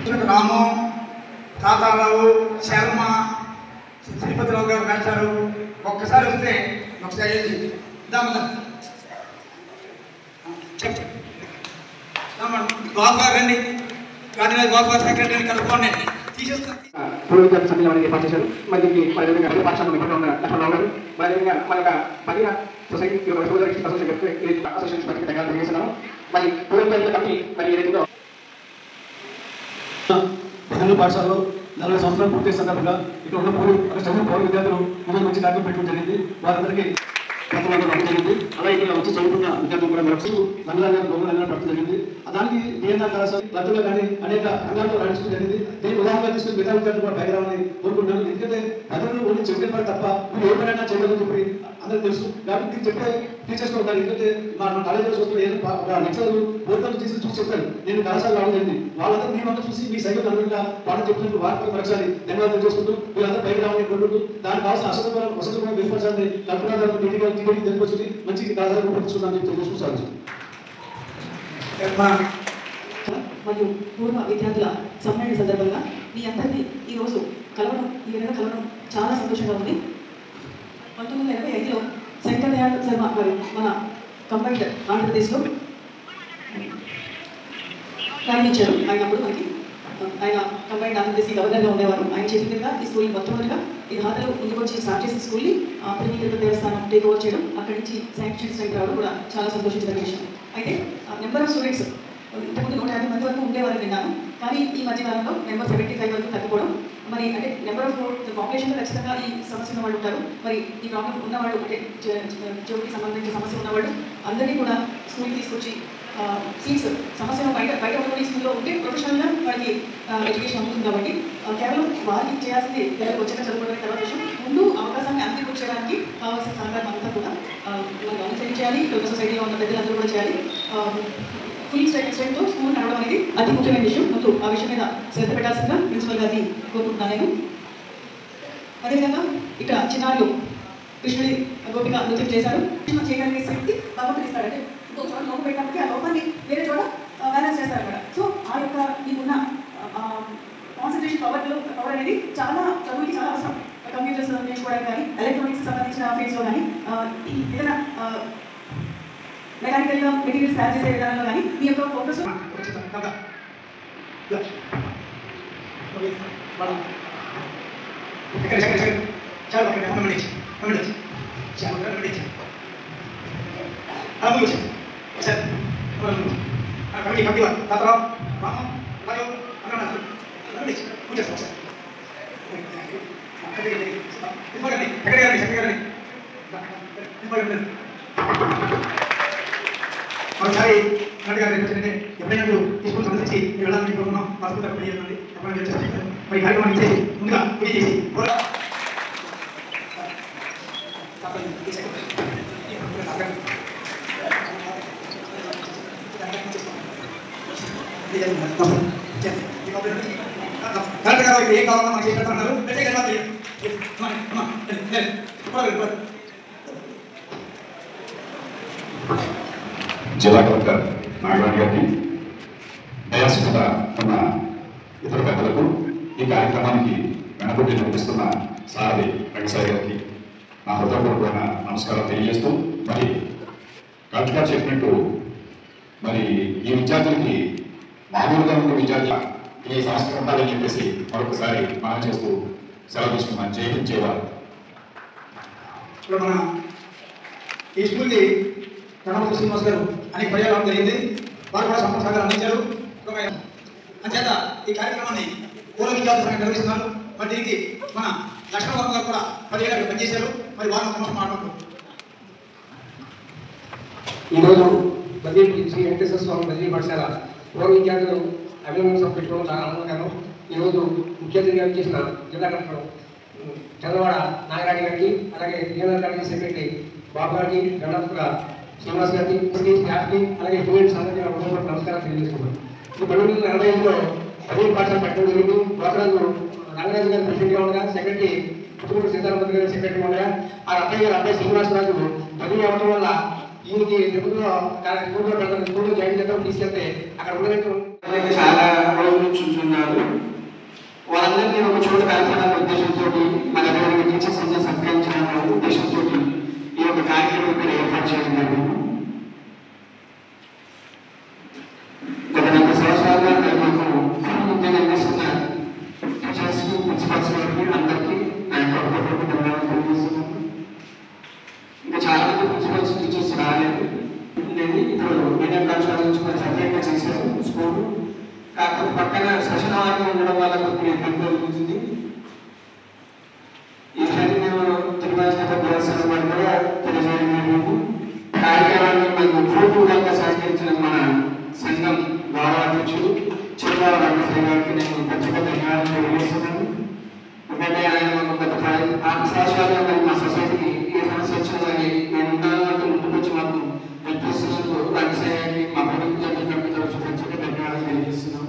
రాము, తాతారావు, శర్మ, శ్రీపతిరావు గారు రాశారు. ఒక్కసారి వస్తే ఒకసారి బాబు గారు రండి, గాంధీరాజు బాబు గారు సెక్రటరీ కలుపుకోండి తీసేస్తాను. సమ్మేళనాన్ని ఏర్పాటు చేశారు. మరి దీనికి మన విధంగా పాఠశాలలో ఇక్కడ ఉన్న లక్ష్మణరావు గారు, మన విధంగా మన యొక్క మహిళ సొసైటీ అసోసియేషన్ ధన్యవాదాలు తెలియజేస్తున్నాము. మరి పూర్వ కమిటీ మరి ఏదైతుందో ప్రధాన పాఠశాలలో 40 సంవత్సరాలు పూర్తి సందర్భంగా ఇక్కడ ఉన్న పౌర విద్యార్థులు ముందు మంచి కార్యక్రమం పెట్టడం జరిగింది. వారందరికీ జరిగింది. అలాగే ఇక్కడ వచ్చి చదువుకున్న విద్యార్థులు కూడా మరొకటి రంగాలు గౌరవం పడటం జరిగింది. దానికి డిఎన్ఆర్ కళాశాల భర్తలో కానీ అనేక రంగాల్లో రాణించడం జరిగింది. దీనికి ఉదాహరణగా తీసుకుని మిగతా విద్యార్థులు కూడా బయలుదేరాలని కోరుకుంటున్నాను. ఎందుకంటే భద్రతలు ఓన్లీ చెప్పిన పని తప్ప మీరు ఏ పనైనా చేయగలని చెప్పి అందరికీ తెలుసు. కాబట్టి దీనికి చెప్పే టీచర్స్ కూడా ఉంటారు. ఎందుకంటే మన కాలేజీలో చూస్తున్న ఏదో లెక్చర్లు బోర్డులు తీసి చూసి చెప్తారు. నేను కళాశాల రావడం జరిగింది. వాళ్ళందరూ మీ వంట చూసి మీ సైకిల్ అనుగుణంగా వాళ్ళు చెప్తున్నట్టు వారికి మరొకసారి ధన్యవాదాలు చేసుకుంటూ వీళ్ళందరూ పైకి రావాలని కోరుకుంటూ దానికి కావాల్సిన వసతులు కూడా మెరుగుపరచాలని కల్పనాదారులు టీటీకి తెలిపొచ్చింది. మంచి కళాశాల రూపొందించుకుందామని చెప్పి తెలుసుకుంటారు. మరియు పూర్వ విద్యార్థుల సమ్మేళన సందర్భంగా మీ అందరినీ ఈరోజు కలవడం, ఈ విధంగా కలవడం చాలా సంతోషంగా ఉంది. 1985లో శంకర్ దయాళ్ శర్మ గారు మన కంబైన్డ్ ఆంధ్రప్రదేశ్లో ప్రారంభించారు. ఆయన అప్పుడు మనకి ఆయన కంబైన్డ్ ఆంధ్రప్రదేశ్ గవర్నర్గా ఉండేవారు. ఆయన చేతి మీద ఈ స్కూల్ మొట్టమొదటిగా ఈ హాతలో ముందుకు వచ్చి స్టార్ట్ చేసిన స్కూల్ని తిరుమల దేవస్థానం టేక్ ఓవర్ చేయడం, అక్కడి నుంచి శాంక్షన్ స్ట్రైక్ రావడం కూడా చాలా సంతోషించిన విషయం. అయితే నెంబర్ ఆఫ్ స్టూడెంట్స్ ఇంతకుముందు 150 మంది వరకు ఉండేవారని విన్నాను. కానీ ఈ మధ్యకాలంలో నెంబర్ 75 వరకు తగ్గిపోవడం, మరి అంటే నెంబర్ ఆఫ్ పాపులేషన్లో ఖచ్చితంగా ఈ సమస్య ఉన్నవాళ్ళు ఉంటారు. మరి ఈ ప్రాబ్లం ఉన్నవాళ్ళు అంటే చెవుకి సంబంధించిన సమస్య ఉన్నవాళ్ళు అందరినీ కూడా స్కూల్కి తీసుకొచ్చి సీట్స్ సమస్యను బయట ఉన్న స్కూల్లో ఉంటే ప్రొఫెషనల్గా వాళ్ళకి ఎడ్యుకేషన్ అవుతుంది. కాబట్టి కేవలం వారికి చేయాల్సింది పిల్లలకు వచ్చాక చదువుకోవడానికి తర్వాత విషయం, ముందు అవకాశాన్ని అందిపుచ్చేయడానికి కావాల్సిన సహకారం అంతా కూడా మనం అనుసరించాలి. సొసైటీలో ఉన్న పెద్దలందరూ కూడా చేయాలి. ఫుల్ స్ట్రెంగ్త్తో స్కూల్ నడవడం అనేది అతి ముఖ్యమైన విషయం. ముందు ఆ విషయం మీద శ్రద్ధ పెట్టాల్సిందిగా ప్రిన్సిపల్ గారిని కోరుకుంటున్నాను నేను. అదేవిధంగా ఇక్కడ చిన్నారులు కృష్ణుడి గోపిక నృత్యం చేశారు. చేయడానికి శక్తి భగవంతుడు ఇస్తాడంటే ఇంకో చోట లోపం పెట్టడానికి ఆ లోపాన్ని వేరే చోట బ్యాలెన్స్ చేస్తారు అన్నమాట. సో ఆ యొక్క మీకున్న కాన్సన్ట్రేషన్ పవర్ అనేది చాలా చదువుకి చాలా అవసరం. కంప్యూటర్స్ నేర్చుకోవడానికి కానీ, ఎలక్ట్రానిక్స్ సంబంధించిన ఫీల్డ్స్లో కానీ, ఏదైనా మెకానికల్గా మెటీరియల్స్ తయారు చేసే విధానంలో కానీ మీ యొక్క ఫోకస్ ఒకసారి గారు ఎప్పుడైనా తీసుకుని సందర్శించి వెళ్ళాలని కోరుకున్నాం. మనసు తప్ప చేయండి. ఎప్పుడైనా చేస్తారు మరి కార్యక్రమాన్ని ఇచ్చేసి ముందుగా పూజ చేసి కరెక్ట్ గారు ఏం కావాలో మనకి చేస్తున్నారు. జిల్లా కలెక్టర్ నాగరాణి గారికి, దయాసుత ఉన్న ఇతర పెద్దలకు, ఈ కార్యక్రమానికి వెనకొండి నడిపిస్తున్న సారథి రంగసాయి గారికి నా హృదయపూర్వకమైన నమస్కారం తెలియజేస్తూ, మరి కలెక్టర్ గారు చెప్పినట్టు మరి ఈ విద్యార్థులకి మామూలుగా ఉన్న విద్యార్థుల ఈ సంస్థ ఉండాలని చెప్పేసి మరొకసారి మనం చేస్తూ సెలవు తీసుకున్నాను. జయవారు. ఇప్పుడు మన ఈ స్కూల్కి గణపతి శ్రీనివాస్ గారు అనేక పర్యాలు జరిగింది. వారు కూడా సంపూర్ణ సహకారం అందించారు. అంచేత ఈ కార్యక్రమాన్ని పూర్వ విద్యార్థులు నిర్వహిస్తున్నారు. మరి దీనికి మన లక్ష్మణబాబు గారు కూడా 10 ఏళ్ళు పనిచేశారు. మరి వారు ఒక మాట్లాడుతున్నారు. ఈరోజు బదిలీ శ్రీ వెంకటేశ్వర స్వామి బదిలీ పాఠశాల పూర్వ విద్యార్థులు అభినందన పెట్టుకోవడం చాలా ఆనందకరం. ఈరోజు ముఖ్య అతిథిగా చేసిన జిల్లా కలెక్టర్ చంద్రవాడ నాగరాణి గారికి, అలాగే డిఎన్ఆర్ గారికి సెక్రటరీ బాబు గారికి, గణపతిగా శ్రీనివాస్ గారికి, స్టాఫ్కి, అలాగే స్టూడెంట్స్ అందరికీ నమస్కారం తెలియజేస్తున్నాను. ఈ 1985లో బదిలీ పాఠశాల పెట్టడం జరిగింది. ఒకరోజు రంగరాజు గారు ప్రెసిడెంట్గా ఉండగా, సెక్రటరీ పుట్టుకూరు సీతారామరాజు గారు సెక్రటరీ ఉండగా, ఆ అబ్బాయి గారు అబ్బాయి శ్రీనివాసరాజు బదిలీ అవ్వడం వల్ల ఈయనకి స్కూల్లో స్కూల్లో జాయిన్ చేద్దాం తీసుకెళ్తే అక్కడ ఉన్నట్టు చాలా రోజుల నుంచి ఉంటున్నారు. వాళ్ళందరినీ ఒక చోట కలపాలనే ఉద్దేశంతో మన దగ్గర టీచర్స్ అంతా సత్కరించాలనే ఉద్దేశంతో ఈ యొక్క కార్యక్రమం ఇక్కడ ఏర్పాటు చేయడం జరిగింది. గత 40 సంవత్సరాలుగా మాకు ముఖ్యంగా అందిస్తున్న టీచర్స్ ప్రిన్సిపల్స్ గారికి అందరికీ ధన్యవాదాలు తెలియజేస్తున్నాను. ఇంకా చాలా మంది ప్రిన్సిపల్స్ టీచర్స్ రాలేదు. ఇప్పుడు మీడియం కళాశాల నుంచి మరి సపరేట్గా చేశారు స్కూల్. కాకపోతే పక్కన స్పెషల్ అవార్డు ఉండడం వల్ల కొద్దిగా ఇబ్బంది కలుగుతుంది. ఈ విషయాన్ని మేము తిరుమల దేవస్థానం వారు కూడా తెలియజేయడం జరిగింది. కార్యక్రమాన్ని మేము పూర్తిగా సహకరించిన మన సంఘం గౌరవాధ్యక్షుడు చిరువాల రామశ్రీ గారికి నేను ప్రత్యేక ధన్యవాదాలు తెలియజేస్తున్నాను. ఎందుకంటే ఆయన గత 5 సంవత్సరాలుగా మరి మా సొసైటీకి ఏ సమస్య వచ్చినా కానీ నేను ఉన్నాను అంటే ముందుకు వచ్చి మాకు హెల్ప్ చేస్తున్నందుకు రామశ్రీ మా ప్రభుత్వం తరఫు ప్రత్యేక ధన్యవాదాలు తెలియజేస్తున్నాము.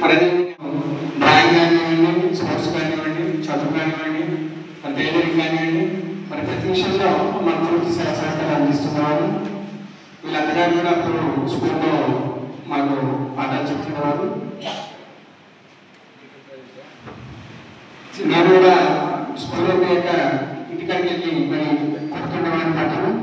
మరి డ్రాయింగ్ కానివ్వండి, స్పోర్ట్స్ కానివ్వండి, చదువు కానివ్వండి, మరి టైలరింగ్ కానివ్వండి, మరి ప్రతి విషయంలో మన పూర్తి సహకారం అందిస్తున్నవారు. వీళ్ళందరూ కూడా అప్పుడు స్కూల్లో మాకు పాఠాలు చెప్తున్నవారు. నేను కూడా స్కూల్లో యొక్క ఇంటికాడికి వెళ్ళి మరి కొడుతుండేవాడిని పాఠం.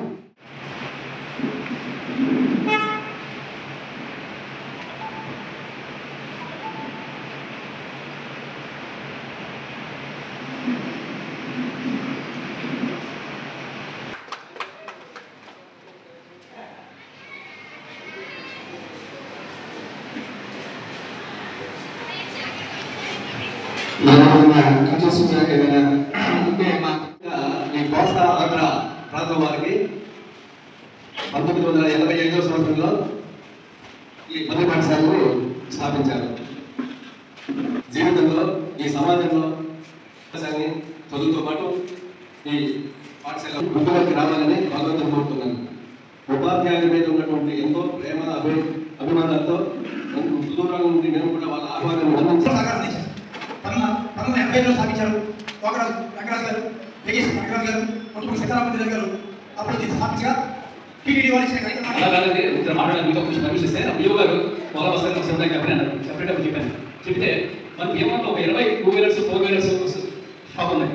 టీచర్స్ ఏదైనా అంటే ఈ కోస్తా ఆంధ్ర ప్రాంతం వారికి 1985వ సంవత్సరంలో ఈ పల్లె పాఠశాలను స్థాపించారు. జీవితంలో ఈ సమాజంలో చదువుతో పాటు ఈ పాఠశాల ముందులోకి రావాలని భగవంతుని కోరుతున్నాను. ఉపాధ్యాయుల మీద ఉన్నటువంటి ఎంతో ప్రేమ అభిమానాలతో దూరంగా ఉండి నేను కూడా వాళ్ళ ఆహ్వానాన్ని 1985లో స్థాపించారు. కోకరాజు రంగరాజు గారు, వెంకటేశ్వర రంగరాజు గారు, మొత్తం సీతారామరాజు గారు అప్పుడు దీన్ని స్థాపించగా టీటీడీ వాళ్ళు ఇచ్చిన కార్యక్రమాన్ని మాట్లాడాలి. పర్మిషిస్తే అయ్యో గారు వాళ్ళ వస్తారు సెపరేట్ అప్పుడు చెప్పాను. చెప్తే మనకి ఏమన్నా ఒక 20 2-వీలర్స్ 4-వీలర్స్ షాప్ ఉన్నాయి.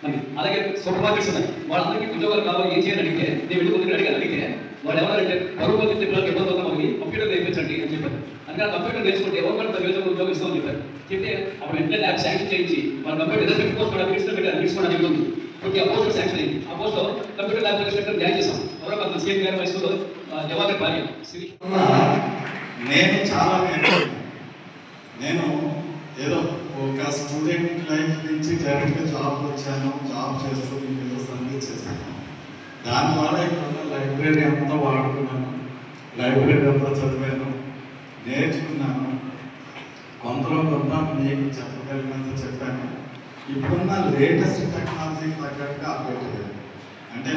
మనకి అలాగే సూపర్ మార్కెట్స్ ఉన్నాయి. వాళ్ళందరికీ ఉద్యోగాలు కావాలి, ఏం చేయాలని అడిగితే నేను వెళ్ళి కొందరు అడిగితే వాళ్ళు ఎవరంటే బరువు మంది పిల్లలకి ఇబ్బంది అవుతాం, మనకి కంప్యూటర్ నేర్పించండి అని చెప్పారు. అందుకని కంప్యూటర్ నేర్చుకుంటే ఎవరు కూడా తగ్గ ఉద్యోగం ఇస్తామని చెప్పారు. చెప్తే అప్పుడు వెంటనే ల్యాబ్ శాంక్షన్ చేయించి మన కంప్యూటర్ ఏదో పోస్ట్ కూడా పెట్టారు జరుగుతుంది. ఆ పోస్ట్ శాంక్షన్ అయింది. ఆ పోస్ట్లో కంప్యూటర్ ల్యాబ్ సెక్టర్ జాయిన్ చేస్తాం. ఎవరో కొంత సీఎం గారి వయసులో జవాబు భార్య నేను చాలా నేను ఏదో ఒక స్టూడెంట్ లైఫ్ నుంచి డైరెక్ట్గా జాబ్ వచ్చాను. జాబ్ చేస్తూ ఏదో సర్వీస్ చేశాను. దానివల్ల ఇక్కడ లైబ్రరీ అంతా వాడుకున్నాను. లైబ్రరీ అంతా చదివాను, నేర్చుకున్నాను. కొంతలో కొంత మీకు చెప్పగలిగినంత చెప్పాను. ఇప్పుడున్న లేటెస్ట్ టెక్నాలజీకి తగ్గట్టుగా అప్డేట్ అయ్యాను. అంటే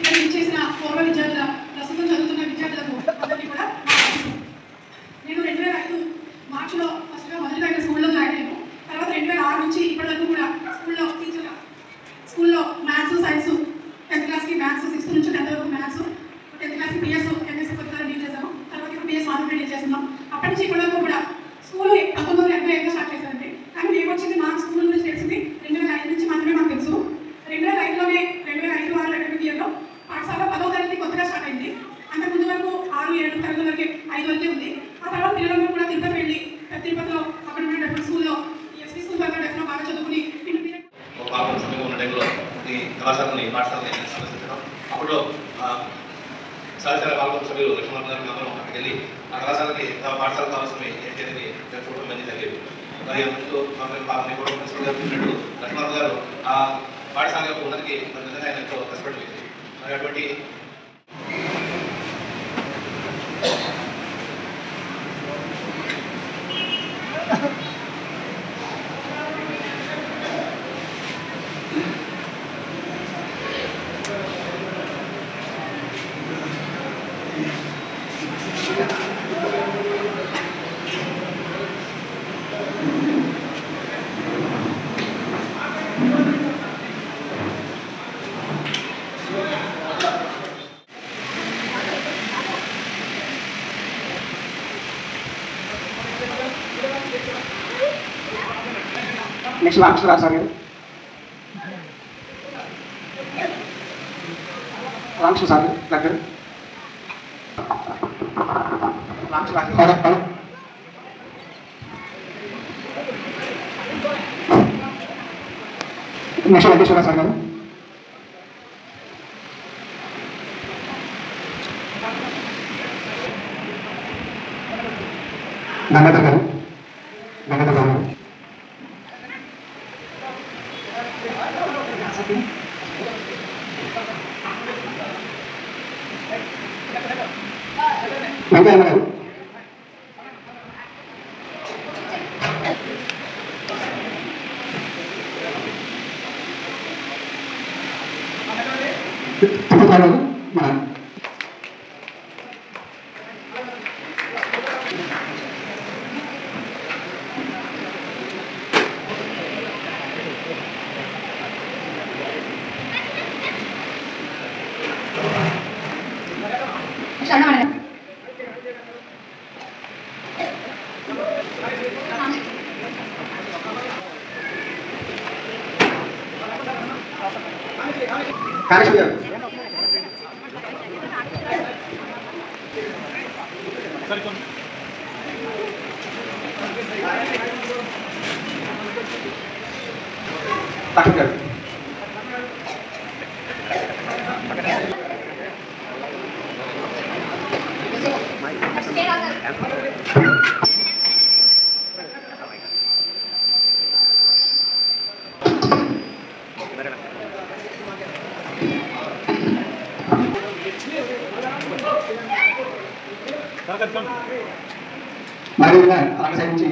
నేను చేసిన పూర్వ విద్యార్థుల ప్రస్తుతం చదువుతున్న విద్యార్థులకు అందరికీ కూడా నేను 2005 మార్చిలో ఫస్ట్గా మొదటిగా స్కూల్లో జాయిన్ అయ్యాను. తర్వాత 2006 నుంచి ఇప్పటి వరకు కూడా స్కూల్లో మ్యాథ్స్, సైన్స్ 10th క్లాస్కి మ్యాథ్స్, 6th నుంచి 10th వరకు మ్యాథ్స్, 10th క్లాస్కి పిఎస్, ఎంఎస్సీ కొత్తగా డీల్ చేసాము. తర్వాత ఇప్పుడు పిఎస్ మాత్రమే డీల్ చేస్తున్నాం. అప్పటి నుంచి ఇప్పటి వరకు కూడా స్కూల్ 1985లో స్టార్ట్ చేశారండి. కానీ మేము వచ్చింది మాకు స్కూల్ గురించి తెలిసింది 2005 నుంచి మాత్రమే మాకు తెలుసు. 2005లోనే 2005-6 ఇయర్లో పాఠశాల 10వ తరగతి కొత్తగా స్టార్ట్ అయింది. అంతకుముందు వరకు 6-7 తరగతి వరకే 5 వరకే ఉంది. ఆ తర్వాత పిల్లలందరూ కూడా తిరుపతి వెళ్ళి తిరుపతిలో అక్కడ ఉన్న స్కూల్లో ఎస్పీ స్కూల్ డెఫ్లో బాగా చదువుకుని ఈ కళాశాలని పాఠశాలని సందర్శించడం. అప్పుడు సహచర పాల్గొన్న సభ్యులు లక్ష్మణ్ గారు అందరం అక్కడికి వెళ్ళి ఆ కళాశాలకి పాఠశాల కావాల్సినవి ఏంటి అనేది చూడడం మంచి జరిగేది. మరి ముందు చెప్పినట్టు లక్ష్మణ్ గారు ఆ పాఠశాల యొక్క ఉన్నతికి మరి నిజంగా ఆయన ఎంతో కష్టపడి మరి అటువంటి నెక్స్ట్ రామకృష్ణ సార్ గారు. రామకృష్ణ సార్ దగ్గర నెక్స్ట్ వెంకటేశ్వర సార్ గారు. గంగాధర్ గారు. గంగాధర్ గారు. వెంకయ్య గారు. తిప్పుతారు మన కాళేశ్వరి గారు. డాక్టర్ గారు. మరి అలాగే సైడ్ నుంచి